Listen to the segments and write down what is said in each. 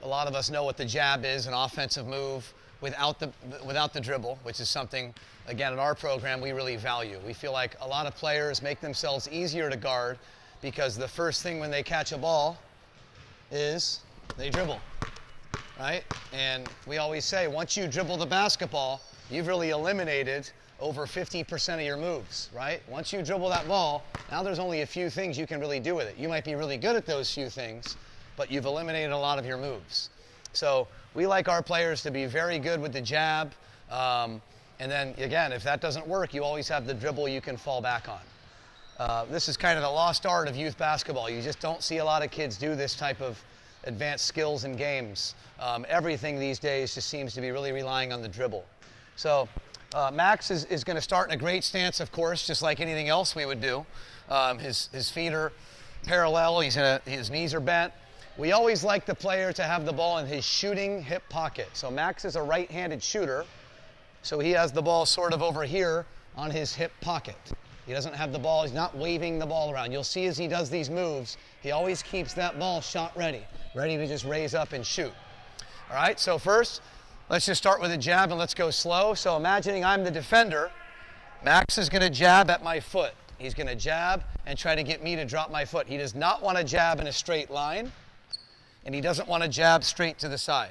A lot of us know what the jab is, an offensive move without the dribble, which is something, again, in our program we really value. We feel like a lot of players make themselves easier to guard because the first thing when they catch a ball is they dribble, right? And we always say, once you dribble the basketball, you've really eliminated over 50% of your moves, right? Once you dribble that ball, now there's only a few things you can really do with it. You might be really good at those few things, but you've eliminated a lot of your moves. So we like our players to be very good with the jab. And then, again, if that doesn't work, you always have the dribble you can fall back on. This is kind of the lost art of youth basketball. You just don't see a lot of kids do this type of advanced skills in games. Everything these days just seems to be really relying on the dribble. So Max is going to start in a great stance, of course, just like anything else we would do. His feet are parallel. His knees are bent. We always like the player to have the ball in his shooting hip pocket. So Max is a right-handed shooter, so he has the ball sort of over here on his hip pocket. He doesn't have the ball, he's not waving the ball around. You'll see as he does these moves, he always keeps that ball shot ready to just raise up and shoot. All right, so first, let's just start with a jab and let's go slow. So imagining I'm the defender, Max is going to jab at my foot. He's going to jab and try to get me to drop my foot. He does not want to jab in a straight line, and he doesn't want to jab straight to the side.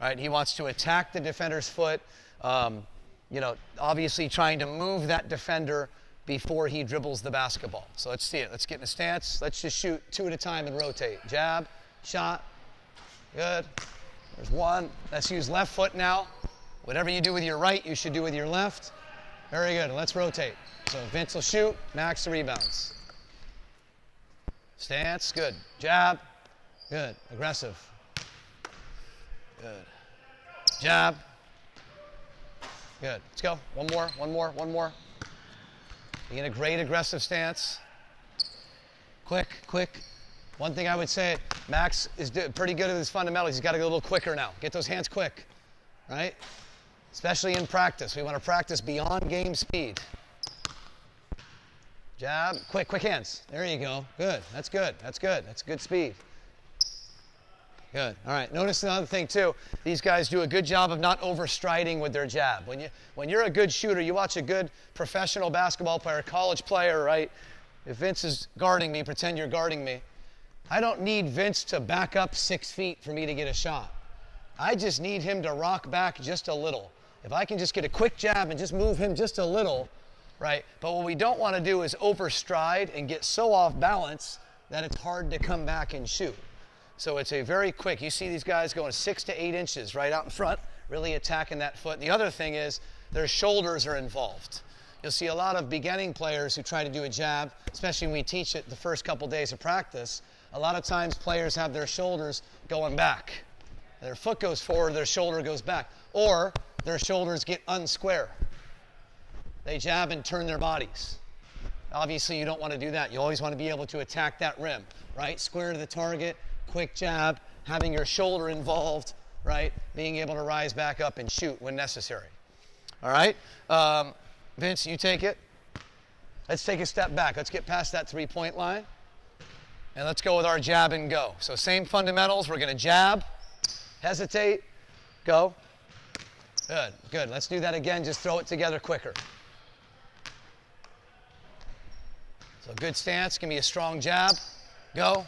Right? He wants to attack the defender's foot, obviously trying to move that defender before he dribbles the basketball. So let's see it. Let's get in a stance. Let's just shoot 2 at a time and rotate. Jab, shot, good. There's one. Let's use left foot now. Whatever you do with your right, you should do with your left. Very good. Let's rotate. So Vince will shoot, Max the rebounds. Stance, good. Jab, good. Aggressive. Good. Jab. Good. Let's go. One more. Be in a great aggressive stance. Quick. One thing I would say, Max is pretty good at his fundamentals. He's got to go a little quicker now. Get those hands quick, right? Especially in practice. We want to practice beyond game speed. Jab, quick hands. There you go. Good. That's good. That's good speed. Good. All right. Notice another thing too. These guys do a good job of not overstriding with their jab. When you're a good shooter, you watch a good professional basketball player, college player, right? If Vince is guarding me, pretend you're guarding me. I don't need Vince to back up 6 feet for me to get a shot. I just need him to rock back just a little. If I can just get a quick jab and just move him just a little, right? But what we don't want to do is overstride and get so off balance that it's hard to come back and shoot. So it's a very quick, you see these guys going 6 to 8 inches right out in front, really attacking that foot. And the other thing is their shoulders are involved. You'll see a lot of beginning players who try to do a jab, especially when we teach it the first couple days of practice. A lot of times players have their shoulders going back. Their foot goes forward, their shoulder goes back. Or their shoulders get unsquare. They jab and turn their bodies. Obviously you don't want to do that. You always want to be able to attack that rim, right? Square to the target. Quick jab, having your shoulder involved, right? Being able to rise back up and shoot when necessary. All right? Vince, you take it. Let's take a step back. Let's get past that 3-point line. And let's go with our jab and go. So same fundamentals. We're going to jab, hesitate, go. Good. Let's do that again. Just throw it together quicker. So good stance. Give me a strong jab. Go.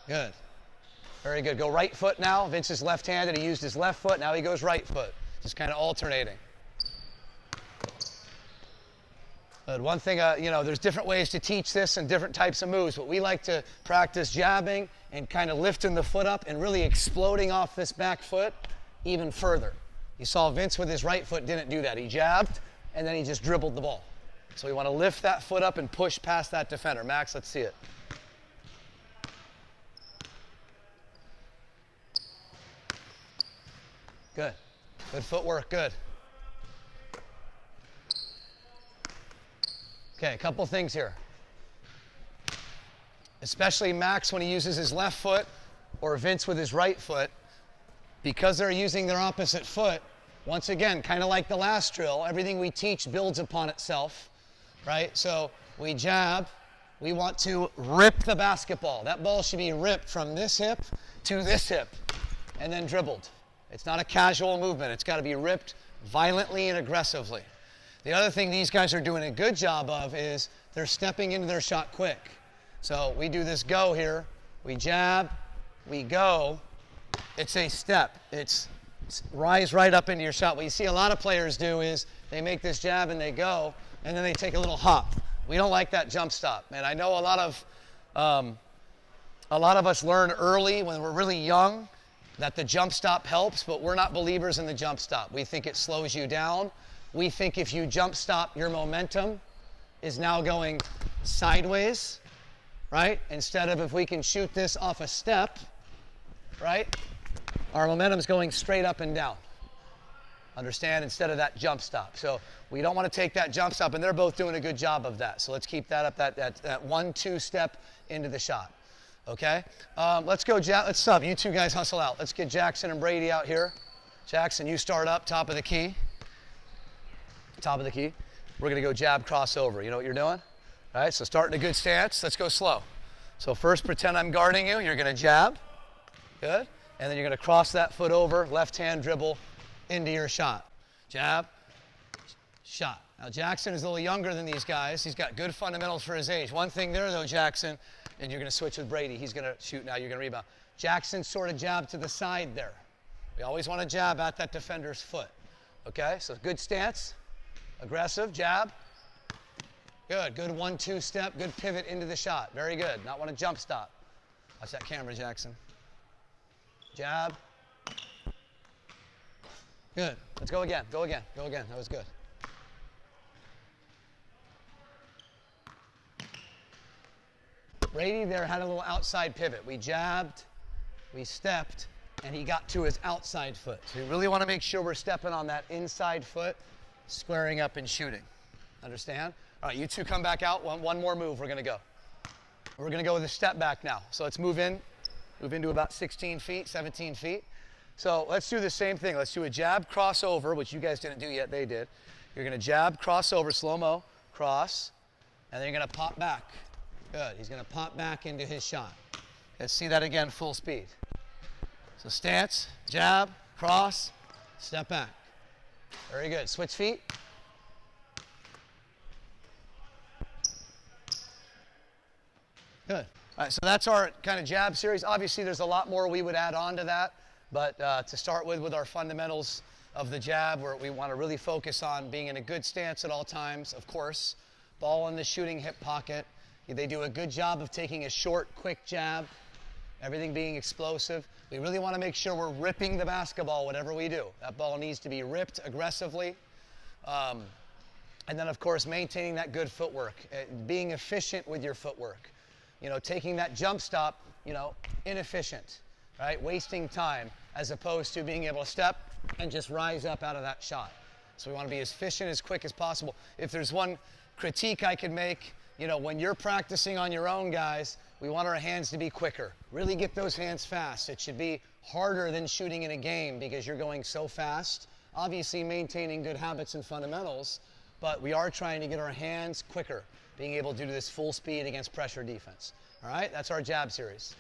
Good. Very good. Go right foot now. Vince is left-handed. He used his left foot. Now he goes right foot. Just kind of alternating. But one thing, there's different ways to teach this and different types of moves, but we like to practice jabbing and kind of lifting the foot up and really exploding off this back foot even further. You saw Vince with his right foot didn't do that. He jabbed, and then he just dribbled the ball. So we want to lift that foot up and push past that defender. Max, let's see it. Good. Good footwork, good. Okay, a couple things here. Especially Max when he uses his left foot or Vince with his right foot, because they're using their opposite foot, once again, kind of like the last drill, everything we teach builds upon itself, right? So we jab, we want to rip the basketball. That ball should be ripped from this hip to this hip. and then dribbled. It's not a casual movement. It's got to be ripped violently and aggressively. The other thing these guys are doing a good job of is they're stepping into their shot quick. So we do this go here. We jab, we go. It's a step. It's rise right up into your shot. What you see a lot of players do is they make this jab and they go, and then they take a little hop. We don't like that jump stop. And I know a lot of us learn early when we're really young that the jump stop helps, but we're not believers in the jump stop. We think it slows you down. We think if you jump stop, your momentum is now going sideways, right? Instead of if we can shoot this off a step, right? Our momentum's going straight up and down. Understand? Instead of that jump stop. So we don't want to take that jump stop, and they're both doing a good job of that. So let's keep that up, that 1-2 step into the shot. Okay? Let's go, let's stop. You two guys hustle out. Let's get Jackson and Brady out here. Jackson, you start up, top of the key. Top of the key. We're going to go jab, crossover. You know what you're doing? All right, so start in a good stance. Let's go slow. So first, pretend I'm guarding you. You're going to jab. Good. And then you're going to cross that foot over, left hand dribble into your shot. Jab, shot. Now, Jackson is a little younger than these guys. He's got good fundamentals for his age. One thing there, though, Jackson, and you're going to switch with Brady. He's going to shoot now. You're going to rebound. Jackson sort of jab to the side there. We always want to jab at that defender's foot. Okay, so good stance. Aggressive, jab. Good 1-2 step, good pivot into the shot. Very good. Not want to jump stop. Watch that camera, Jackson. Jab. Good. Let's go again. Go again. Go again. That was good. Brady there had a little outside pivot. We jabbed, we stepped, and he got to his outside foot. So you really want to make sure we're stepping on that inside foot, squaring up and shooting. Understand? All right, you two come back out. One more move. We're going to go. We're going to go with a step back now. So let's move in. Move into about 16 feet, 17 feet. So let's do the same thing. Let's do a jab, crossover, which you guys didn't do yet. They did. You're going to jab, crossover, slow-mo, cross, and then you're going to pop back. Good. He's going to pop back into his shot. Let's see that again, full speed. So stance, jab, cross, step back. Very good. Switch feet. Good. All right, so that's our kind of jab series. Obviously, there's a lot more we would add on to that, but to start with our fundamentals of the jab, where we want to really focus on being in a good stance at all times, of course. Ball in the shooting hip pocket. They do a good job of taking a short, quick jab, everything being explosive. We really want to make sure we're ripping the basketball, whatever we do. That ball needs to be ripped aggressively. And then, of course, maintaining that good footwork, being efficient with your footwork. You know, taking that jump stop, inefficient, right? Wasting time, as opposed to being able to step and just rise up out of that shot. So we want to be as efficient, as quick as possible. If there's one critique I could make, when you're practicing on your own, guys, we want our hands to be quicker. Really get those hands fast. It should be harder than shooting in a game because you're going so fast. Obviously maintaining good habits and fundamentals, but we are trying to get our hands quicker, being able to do this full speed against pressure defense. All right, that's our jab series.